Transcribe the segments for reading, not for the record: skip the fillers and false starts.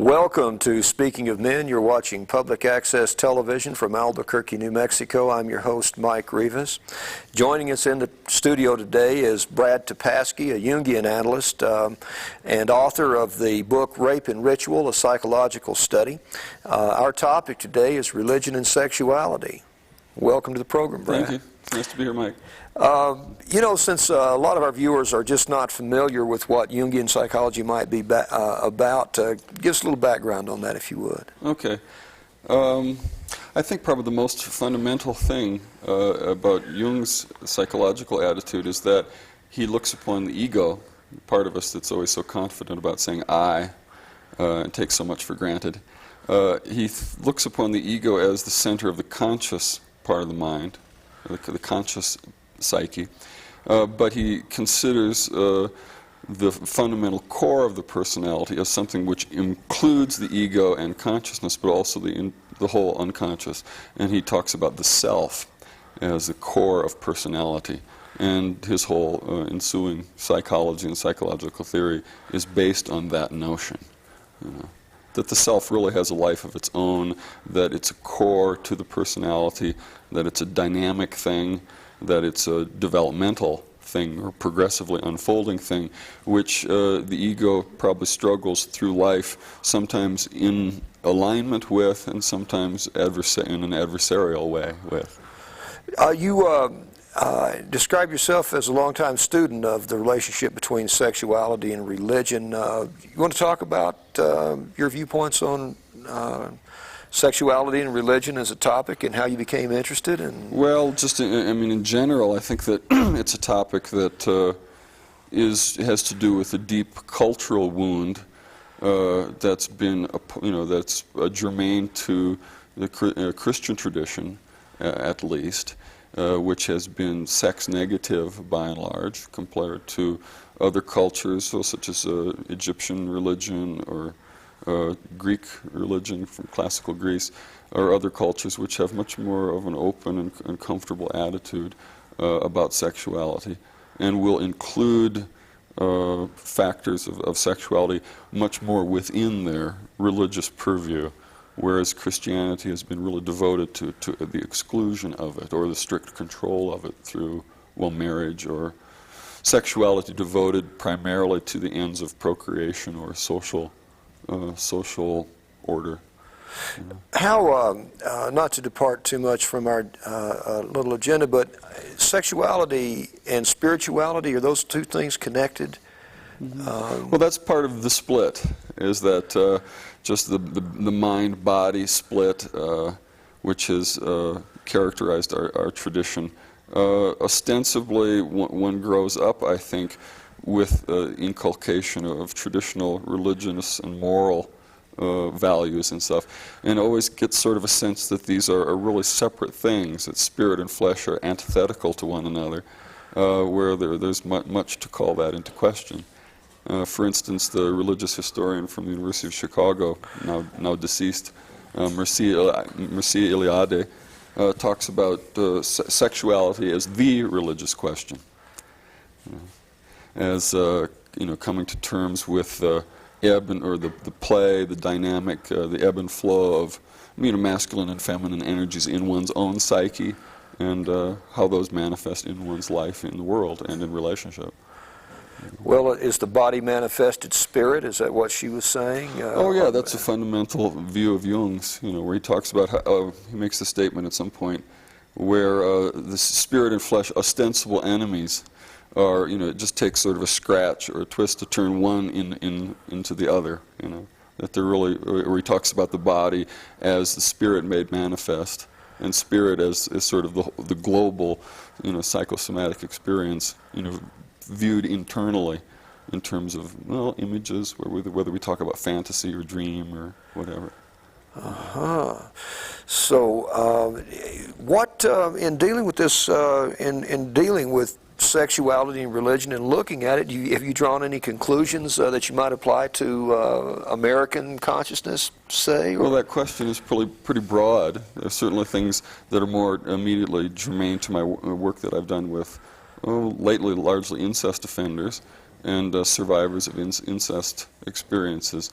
Welcome to Speaking of Men. You're watching public access television from Albuquerque, New Mexico. I'm your host, Mike Rivas. Joining us in the studio today is Brad TePaske, a Jungian analyst and author of the book Rape and Ritual, a Psychological Study. Our topic today is religion and sexuality. Welcome to the program, Brad. Thank you. Nice to be here, Mike. Since a lot of our viewers are just not familiar with what Jungian psychology might be about, give us a little background on that, if you would. Okay. I think probably the most fundamental thing about Jung's psychological attitude is that he looks upon the ego, part of us that's always so confident about saying I, and takes so much for granted. He looks upon the ego as the center of the conscious part of the mind, the conscious psyche, but he considers the fundamental core of the personality as something which includes the ego and consciousness, but also the whole unconscious. And he talks about the self as the core of personality. And his whole ensuing psychology and psychological theory is based on that notion. That the self really has a life of its own, that it's a core to the personality, that it's a dynamic thing, that it's a developmental thing or progressively unfolding thing, which the ego probably struggles through life, sometimes in alignment with and sometimes in an adversarial way with. You describe yourself as a longtime student of the relationship between sexuality and religion. You want to talk about your viewpoints on sexuality and religion as a topic and how you became interested in? Well, in general, I think that it's a topic that has to do with a deep cultural wound that's been, that's germane to the Christian tradition, at least, which has been sex negative by and large compared to other cultures, such as Egyptian religion or Greek religion from classical Greece, or other cultures which have much more of an open and comfortable attitude about sexuality, and will include factors of sexuality much more within their religious purview, whereas Christianity has been really devoted to the exclusion of it, or the strict control of it through, marriage, or sexuality devoted primarily to the ends of procreation or social order. How, not to depart too much from our little agenda, but sexuality and spirituality, are those two things connected? Well, that's part of the split, is that just the mind-body split, which has characterized our tradition. Ostensibly, one grows up, I think, with inculcation of traditional religious and moral values and stuff, and always gets sort of a sense that these are really separate things, that spirit and flesh are antithetical to one another, where there's much to call that into question. For instance, the religious historian from the University of Chicago, now deceased, Mircea Eliade, talks about sexuality as the religious question. As coming to terms with the ebb or the play, the dynamic, the ebb and flow of masculine and feminine energies in one's own psyche, and how those manifest in one's life in the world and in relationship. Well, is the body manifested spirit? Is that what she was saying? Oh yeah, that's a fundamental view of Jung's, where he talks about how, he makes a statement at some point where the spirit and flesh, ostensible enemies, are, it just takes sort of a scratch or a twist to turn one into the other, that they're really, where he talks about the body as the spirit made manifest, and spirit as sort of the global, psychosomatic experience, viewed internally in terms of, images, whether we talk about fantasy or dream or whatever. So, what, in dealing with this, in dealing with sexuality and religion and looking at it, have you drawn any conclusions that you might apply to American consciousness, say? Well, that question is pretty broad. There's certainly things that are more immediately germane to my work that I've done with, lately largely incest offenders and survivors of incest experiences.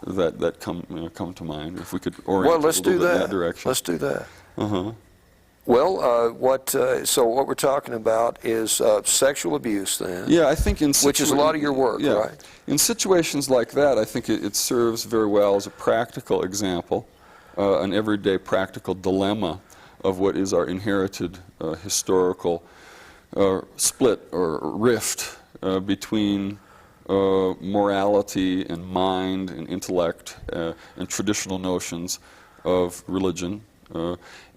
that come to mind. If we could orient Well, let's a little do bit in that. that direction. Let's do that. Uh-huh. Well, so what we're talking about is sexual abuse then. Yeah, I think which is a lot of your work, yeah. right? In situations like that, I think it serves very well as a practical example, an everyday practical dilemma of what is our inherited historical split or rift between morality and mind and intellect and traditional notions of religion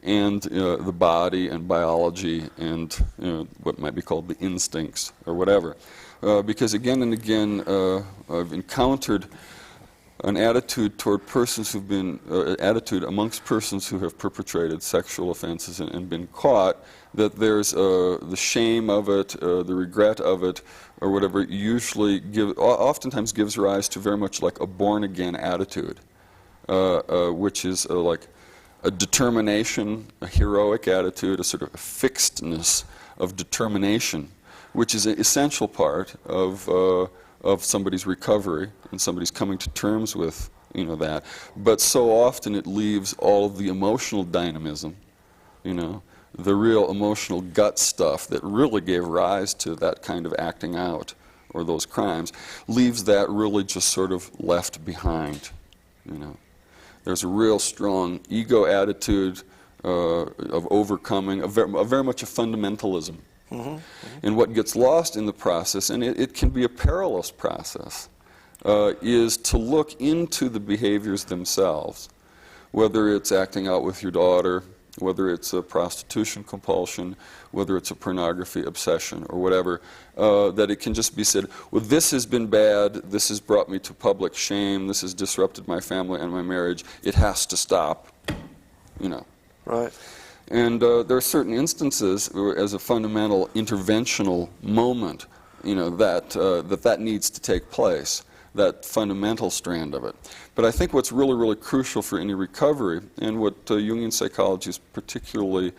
and the body and biology and what might be called the instincts or whatever. Because again and again I've encountered an attitude toward persons who've been, attitude amongst persons who have perpetrated sexual offenses and been caught, that there's the shame of it, the regret of it, or whatever, usually oftentimes gives rise to very much like a born-again attitude, which is like a determination, a heroic attitude, a sort of fixedness of determination, which is an essential part of somebody's recovery and somebody's coming to terms with that. But so often it leaves all of the emotional dynamism, the real emotional gut stuff that really gave rise to that kind of acting out or those crimes, leaves that really just sort of left behind. There's a real strong ego attitude of overcoming, very much a fundamentalism. Mm-hmm. Mm-hmm. And what gets lost in the process, and it can be a perilous process, is to look into the behaviors themselves, whether it's acting out with your daughter, whether it's a prostitution compulsion, whether it's a pornography obsession or whatever, that it can just be said, well, this has been bad, this has brought me to public shame, this has disrupted my family and my marriage, it has to stop, Right. And there are certain instances where, as a fundamental interventional moment, that needs to take place, that fundamental strand of it. But I think what's really, really crucial for any recovery, and what Jungian psychology is particularly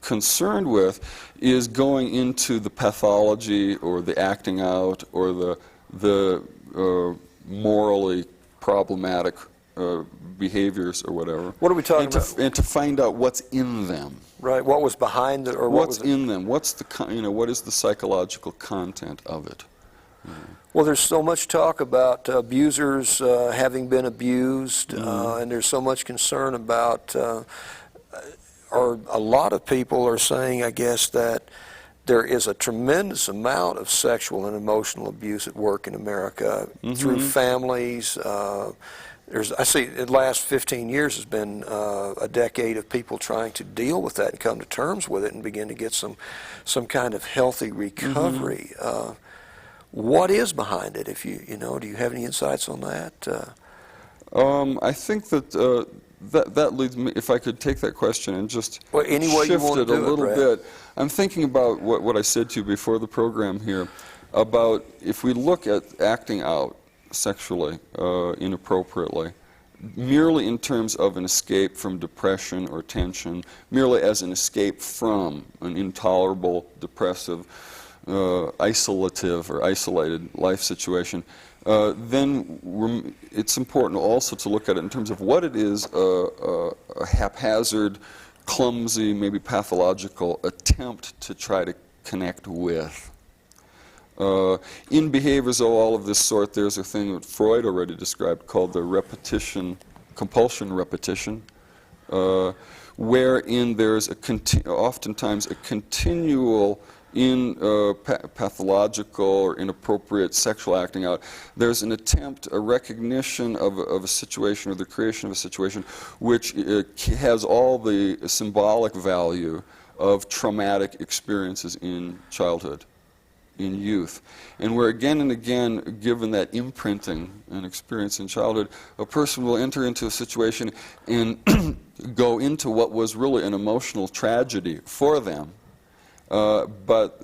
concerned with, is going into the pathology or the acting out or the morally problematic behaviors or whatever. What are we talking about? And to find out what's in them. Right. What was behind it, or what's in them? What's the what is the psychological content of it? Well, there's so much talk about abusers having been abused, and there's so much concern about, or a lot of people are saying, I guess, that there is a tremendous amount of sexual and emotional abuse at work in America through families. I see the last 15 years has been a decade of people trying to deal with that and come to terms with it and begin to get some kind of healthy recovery. What is behind it? If do you have any insights on that? I think that that leads me. If I could take that question and just shift it a little bit, I'm thinking about what I said to you before the program here, about if we look at acting out sexually inappropriately, merely in terms of an escape from depression or tension, merely as an escape from an intolerable, depressive, isolative or isolated life situation, then it's important also to look at it in terms of what it is, a haphazard, clumsy, maybe pathological attempt to try to connect with. In behaviors of all of this sort, there's a thing that Freud already described called the compulsion repetition, wherein there's oftentimes a continual pathological or inappropriate sexual acting out. There's an attempt, a recognition of a situation or the creation of a situation which has all the symbolic value of traumatic experiences in childhood, in youth, and where again and again, given that imprinting and experience in childhood, a person will enter into a situation and go into what was really an emotional tragedy for them, but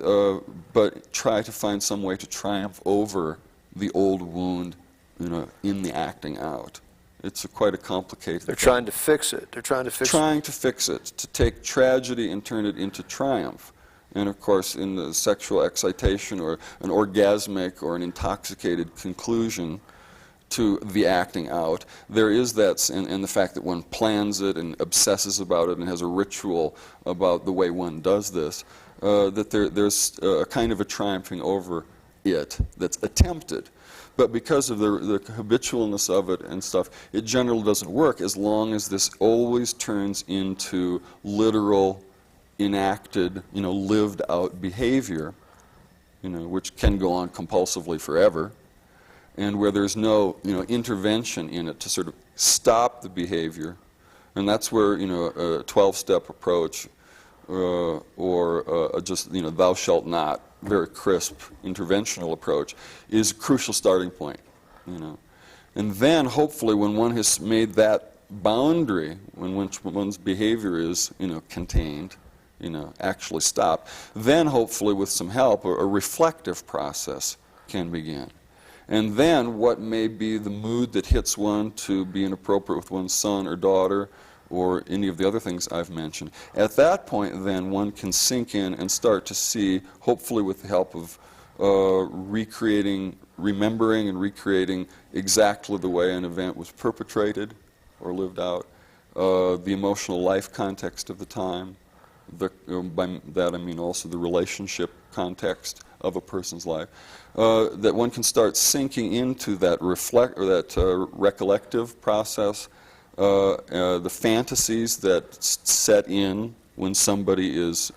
try to find some way to triumph over the old wound, in the acting out. It's quite a complicated thing. Trying to fix it. They're trying to fix it, to take tragedy and turn it into triumph. And of course, in the sexual excitation or an orgasmic or an intoxicated conclusion, to the acting out. There is that, and the fact that one plans it and obsesses about it and has a ritual about the way one does this, that there's a kind of a triumphing over it that's attempted. But because of the habitualness of it and stuff, it generally doesn't work as long as this always turns into literal, enacted, lived out behavior, which can go on compulsively forever, and where there's no, intervention in it to sort of stop the behavior. And that's where, a 12-step approach or just, thou shalt not, very crisp interventional approach is a crucial starting point, And then hopefully when one has made that boundary, when one's behavior is, contained, actually stopped, then hopefully with some help, a reflective process can begin. And then what may be the mood that hits one to be inappropriate with one's son or daughter or any of the other things I've mentioned. At that point, then, one can sink in and start to see, hopefully with the help of remembering and recreating exactly the way an event was perpetrated or lived out, the emotional life context of the time. By that I mean also the relationship context of a person's life. That one can start sinking into that recollective process, the fantasies that set in when somebody is,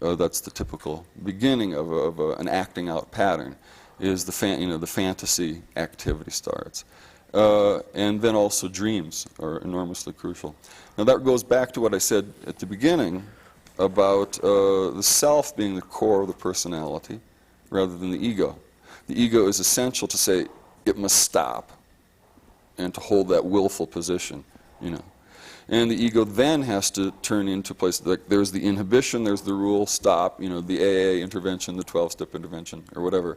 that's the typical beginning of an acting out pattern, is the fantasy activity starts. And then also dreams are enormously crucial. Now that goes back to what I said at the beginning about the self being the core of the personality rather than the ego. The ego is essential to say it must stop and to hold that willful position, And the ego then has to turn into places like there's the inhibition, there's the rule, stop, the AA intervention, the 12-step intervention, or whatever.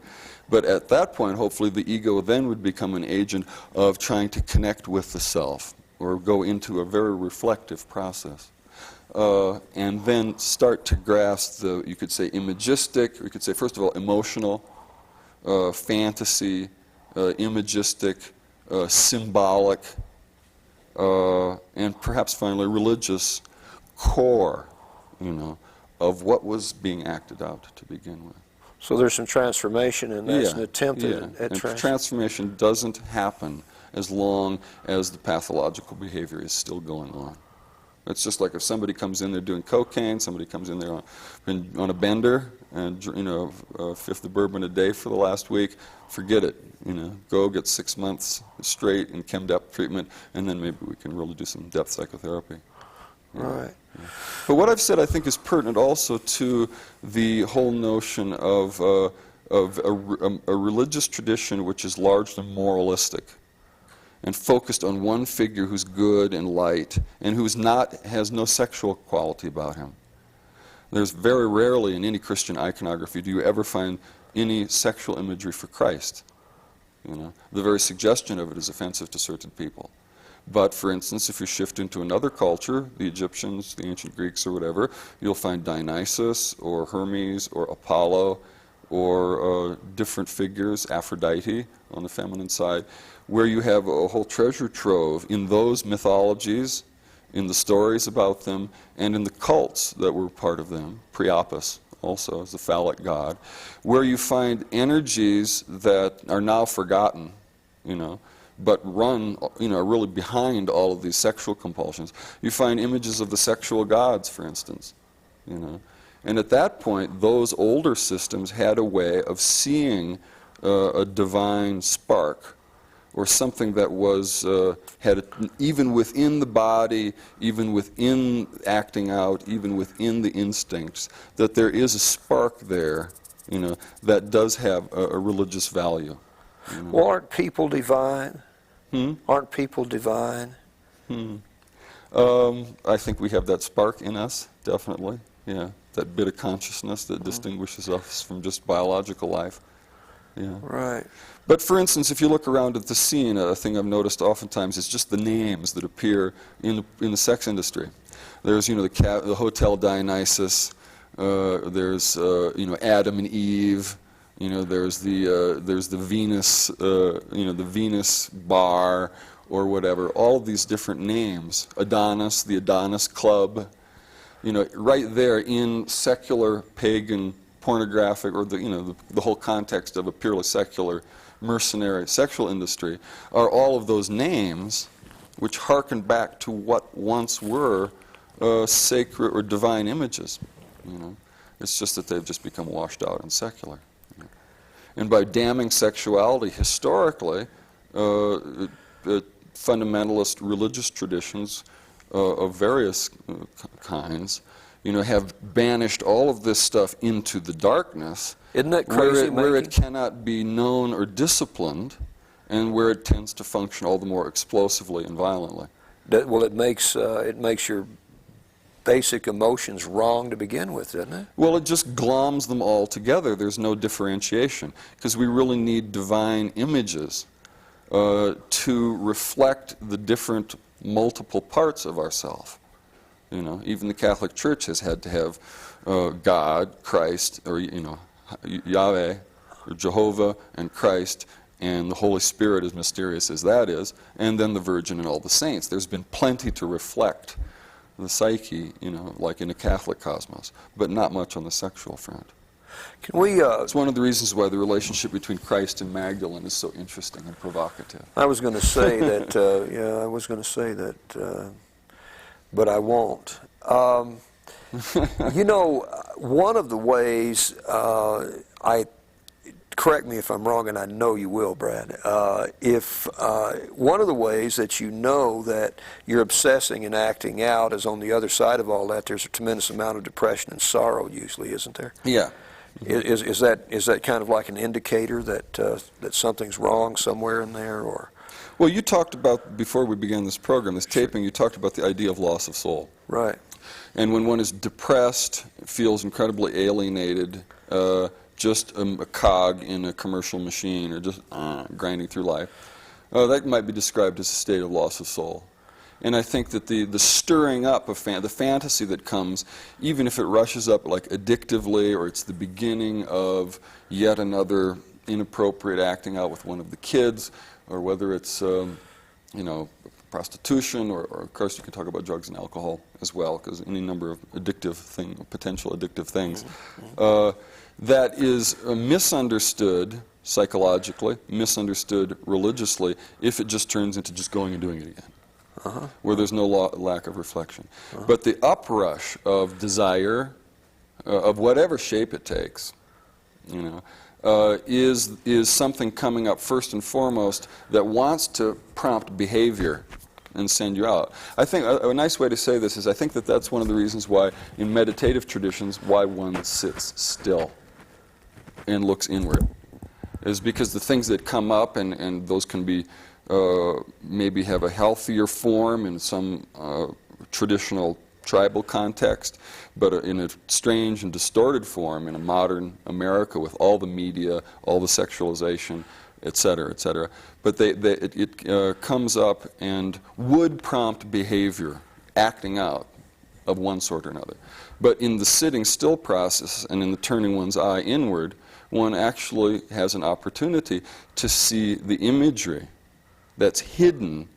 But at that point, hopefully the ego then would become an agent of trying to connect with the self or go into a very reflective process. And then start to grasp the, you could say, imagistic, or you could say, first of all, emotional, fantasy, imagistic, symbolic, and perhaps finally religious core, of what was being acted out to begin with. So there's some transformation, and that's an attempt at and transformation doesn't happen as long as the pathological behavior is still going on. It's just like if somebody comes in there doing cocaine, somebody comes in there on a bender, and fifth of bourbon a day for the last week, forget it. Go get 6 months straight in chem depth treatment, and then maybe we can really do some depth psychotherapy. Right. Yeah. But what I've said, I think, is pertinent also to the whole notion of a religious tradition which is largely moralistic and focused on one figure who's good and light and has no sexual quality about him. There's very rarely in any Christian iconography do you ever find any sexual imagery for Christ. The very suggestion of it is offensive to certain people. But, for instance, if you shift into another culture, the Egyptians, the ancient Greeks, or whatever, you'll find Dionysus or Hermes or Apollo or different figures, Aphrodite on the feminine side, where you have a whole treasure trove in those mythologies, in the stories about them, and in the cults that were part of them, Priapus also as the phallic god, where you find energies that are now forgotten, but run, really behind all of these sexual compulsions. You find images of the sexual gods, for instance, And at that point, those older systems had a way of seeing a divine spark, or something that was even within the body, even within acting out, even within the instincts, that there is a spark there, that does have a religious value. Well, aren't people divine? Aren't people divine? I think we have that spark in us, definitely. Yeah, that bit of consciousness that distinguishes us from just biological life. Yeah. Right. But for instance, if you look around at the scene, a thing I've noticed oftentimes is just the names that appear in the sex industry. There's, the Hotel Dionysus. There's, Adam and Eve. You know, there's the Venus, the Venus bar or whatever. All of these different names. Adonis, the Adonis Club. You know, right there in secular, pagan, pornographic, or the whole context of a purely secular, mercenary sexual industry, are all of those names which harken back to what once were sacred or divine images. You know, it's just that they've just become washed out and secular. You know? And by damning sexuality historically, fundamentalist religious traditions of various kinds, you know, have banished all of this stuff into the darkness. Isn't that crazy? Where it cannot be known or disciplined, and where it tends to function all the more explosively and violently. Well, it makes your basic emotions wrong to begin with, doesn't it? Well, it just gloms them all together. There's no differentiation, because we really need divine images to reflect the different multiple parts of ourself. You know, even the Catholic Church has had to have God, Christ, or Yahweh, or Jehovah, and Christ, and the Holy Spirit, as mysterious as that is, and then the Virgin and all the saints. There's been plenty to reflect the psyche, you know, like in a Catholic cosmos, but not much on the sexual front. Can we? It's one of the reasons why the relationship between Christ and Magdalene is so interesting and provocative. I was going to say that. I was going to say that, but I won't. You know, one of the ways correct me if I'm wrong, and I know you will, Brad. If one of the ways that you know that you're obsessing and acting out is on the other side of all that, there's a tremendous amount of depression and sorrow, usually, isn't there? Yeah. Is that kind of like an indicator that that something's wrong somewhere in there, or? Well, you talked about, before we began this program, this taping, you talked about the idea of loss of soul. Right. And when one is depressed, feels incredibly alienated, just a cog in a commercial machine, or just grinding through life, that might be described as a state of loss of soul. And I think that the stirring up of the fantasy that comes, even if it rushes up like addictively, or it's the beginning of yet another inappropriate acting out with one of the kids, or whether it's prostitution, or of course you can talk about drugs and alcohol as well, because any number of potential addictive things, that is misunderstood psychologically, misunderstood religiously, if it just turns into just going and doing it again. Where there's no lack of reflection. But the uprush of desire, of whatever shape it takes, is something coming up first and foremost that wants to prompt behavior and send you out. I think a nice way to say this is, I think that that's one of the reasons why in meditative traditions why one sits still and looks inward, is because the things that come up, and those can be maybe have a healthier form in some traditional tribal context, but in a strange and distorted form in a modern America with all the media, all the sexualization, et cetera, et cetera. But it comes up and would prompt behavior, acting out of one sort or another. But in the sitting still process and in the turning one's eye inward, one actually has an opportunity to see the imagery that's hidden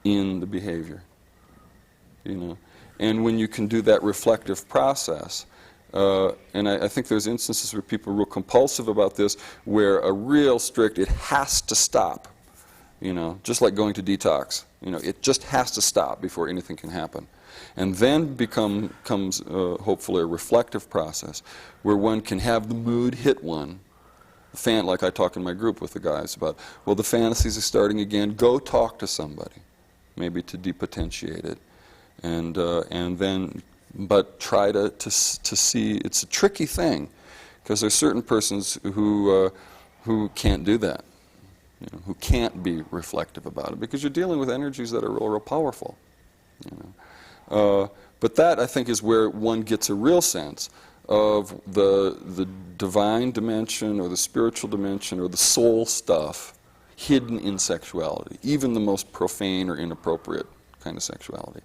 in the behavior, And when you can do that reflective process, and I think there's instances where people are real compulsive about this, where a real strict, it has to stop, just like going to detox, it just has to stop before anything can happen. And then comes hopefully a reflective process where one can have the mood hit one. Like I talk in my group with the guys about, well, the fantasies are starting again. Go talk to somebody, maybe to depotentiate it, and then, but try to see. It's a tricky thing, because there's certain persons who can't do that, who can't be reflective about it, because you're dealing with energies that are real powerful, But that, I think, is where one gets a real sense of the divine dimension, or the spiritual dimension, or the soul stuff hidden in sexuality, even the most profane or inappropriate kind of sexuality,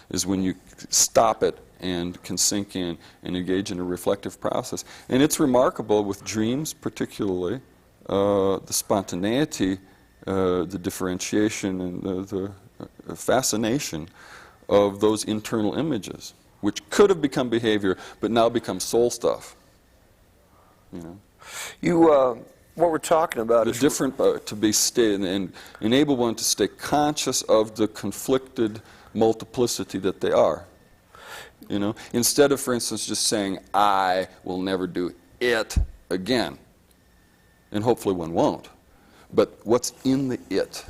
is when you stop it and can sink in and engage in a reflective process. And it's remarkable with dreams particularly, the spontaneity, the differentiation, and the fascination of those internal images, which could have become behavior, but now become soul stuff. What we're talking about The is different to be and enable one to stay conscious of the conflicted multiplicity that they are. Instead of, for instance, just saying, I will never do it again. And hopefully one won't. But what's in the it?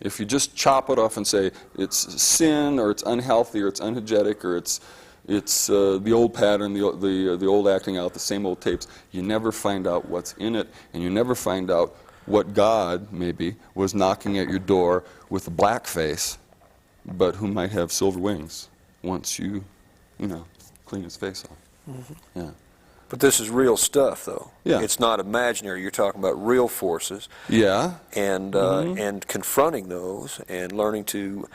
If you just chop it off and say it's sin, or it's unhealthy, or it's unhygienic, or it's the old pattern, the old acting out, the same old tapes, you never find out what's in it, and you never find out what God, maybe, was knocking at your door with a black face, but who might have silver wings once you clean his face off. Mm-hmm. Yeah. But this is real stuff, though. Yeah. It's not imaginary. You're talking about real forces. Yeah. And confronting those and learning to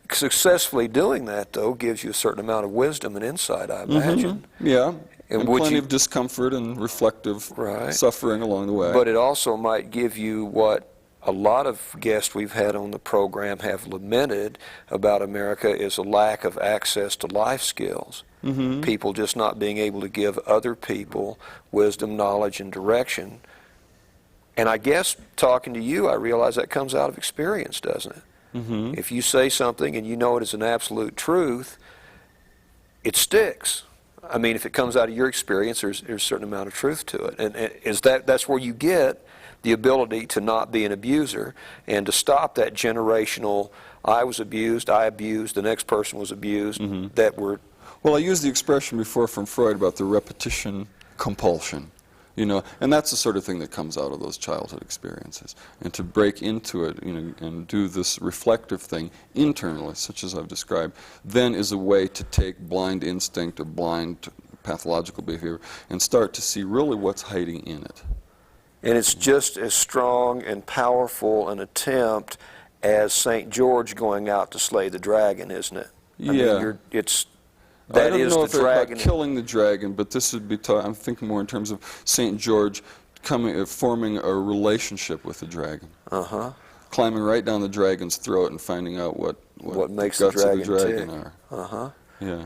successfully doing that, though, gives you a certain amount of wisdom and insight, I imagine. Mm-hmm. Yeah. And plenty of discomfort and reflective suffering along the way. But it also might give you what a lot of guests we've had on the program have lamented about America is a lack of access to life skills. Mm-hmm. People just not being able to give other people wisdom, knowledge, and direction. And I guess talking to you, I realize that comes out of experience, doesn't it? Mm-hmm. If you say something and you know it is an absolute truth, it sticks. I mean, if it comes out of your experience, there's a certain amount of truth to it. And that's where you get the ability to not be an abuser and to stop that generational, I was abused, I abused, the next person was abused, that we're... Well, I used the expression before from Freud about the repetition compulsion, and that's the sort of thing that comes out of those childhood experiences. And to break into it, and do this reflective thing internally, such as I've described, then is a way to take blind instinct or blind pathological behavior and start to see really what's hiding in it. And it's just as strong and powerful an attempt as St. George going out to slay the dragon, isn't it? I mean, I don't know if it's about killing the dragon, but this would be. I'm thinking more in terms of St. George forming a relationship with the dragon. Climbing right down the dragon's throat and finding out what makes the guts the of the dragon are. Yeah.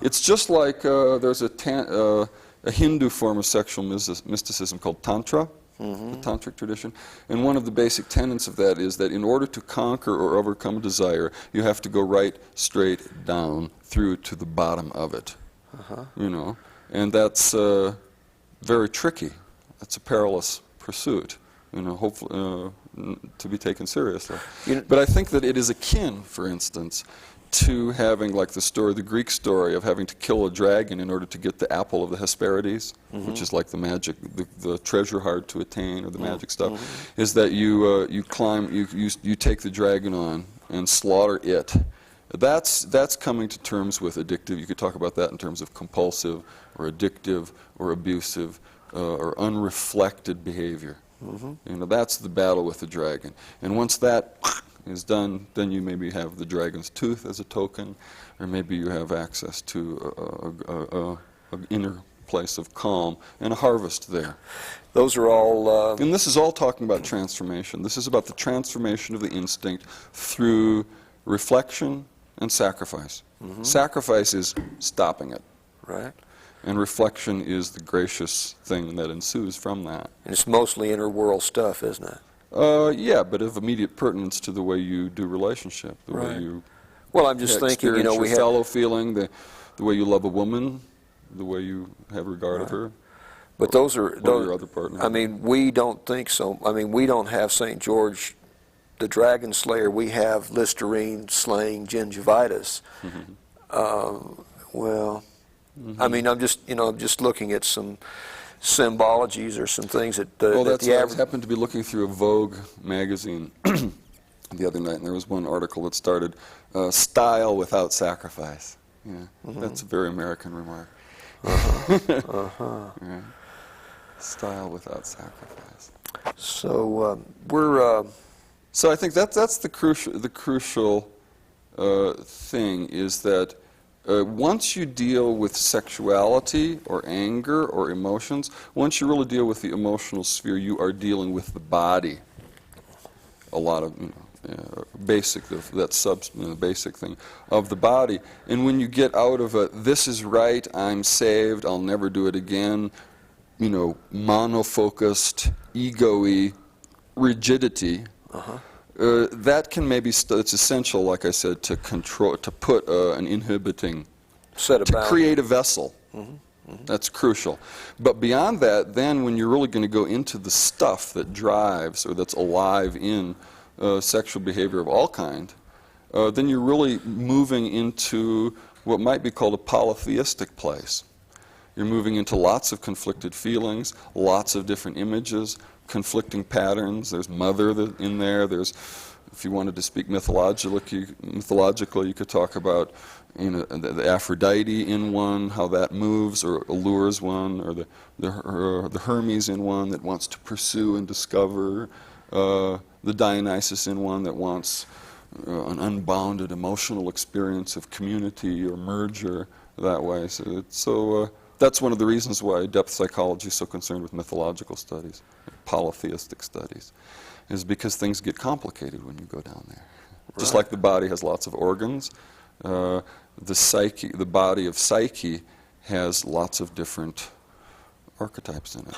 It's just like there's a Hindu form of sexual mysticism called Tantra, the Tantric tradition. And one of the basic tenets of that is that in order to conquer or overcome desire, you have to go right straight down through to the bottom of it. And that's very tricky. That's a perilous pursuit, hopefully to be taken seriously. But I think that it is akin, for instance, to having, like the Greek story of having to kill a dragon in order to get the apple of the Hesperides, which is like the magic, the treasure hard to attain, or the magic stuff, is that you climb, you take the dragon on and slaughter it. That's coming to terms with addictive. You could talk about that in terms of compulsive, or addictive, or abusive, or unreflected behavior. That's the battle with the dragon. And once that is done, then you maybe have the dragon's tooth as a token, or maybe you have access to an inner place of calm and a harvest there. Those are all... and this is all talking about transformation. This is about the transformation of the instinct through reflection and sacrifice. Sacrifice is stopping it. Right. And reflection is the gracious thing that ensues from that. And it's mostly inner world stuff, isn't it? Yeah, but of immediate pertinence to the way you do relationship, the way you Well, I'm just thinking, experience we your have... fellow feeling, the way you love a woman, the way you have regard of her. But those are... your other partner. I mean, we don't think so. I mean, we don't have St. George, the dragon slayer. We have Listerine slaying gingivitis. Well, I mean, I'm just looking at some symbologies or some things that the I happened to be looking through a Vogue magazine the other night, and there was one article that started, "Style without sacrifice." Yeah, that's a very American remark. Yeah. Style without sacrifice. So we're... So I think that's the crucial thing, is that once you deal with sexuality or anger or emotions, once you really deal with the emotional sphere, you are dealing with the body. A lot of, basic, the basic thing of the body. And when you get out of a, this is right, I'm saved, I'll never do it again, monofocused, ego-y rigidity, that can maybe, it's essential, like I said, to control, to put an inhibiting, to create a vessel. That's crucial. But beyond that, then when you're really going to go into the stuff that drives or that's alive in sexual behavior of all kind, then you're really moving into what might be called a polytheistic place. You're moving into lots of conflicted feelings, lots of different images, conflicting patterns. There's mother in there. There's, if you wanted to speak mythologically, you could talk about the Aphrodite in one, how that moves or allures one, or the Hermes in one that wants to pursue and discover, the Dionysus in one that wants an unbounded emotional experience of community or merger that way. So that's one of the reasons why depth psychology is so concerned with mythological studies, polytheistic studies, is because things get complicated when you go down there. Right. Just like the body has lots of organs, the body of psyche has lots of different archetypes in it,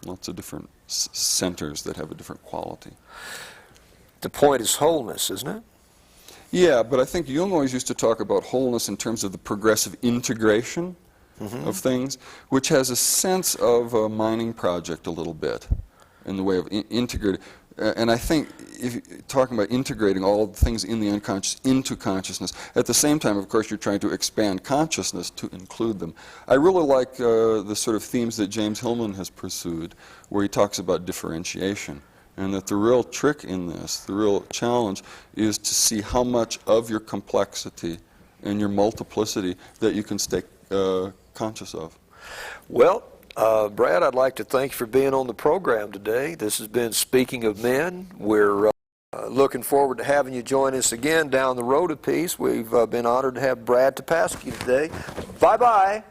lots of different centers that have a different quality. The point is wholeness, isn't it? Yeah, but I think Jung always used to talk about wholeness in terms of the progressive integration of things, which has a sense of a mining project a little bit in the way of integrating. And I think if you're talking about integrating all the things in the unconscious into consciousness, at the same time, of course, you're trying to expand consciousness to include them. I really like the sort of themes that James Hillman has pursued, where he talks about differentiation. And that the real trick in this, the real challenge, is to see how much of your complexity and your multiplicity that you can stay conscious of. Well, Brad, I'd like to thank you for being on the program today. This has been Speaking of Men. We're looking forward to having you join us again down the road a piece. We've been honored to have Brad TePaske today. Bye-bye.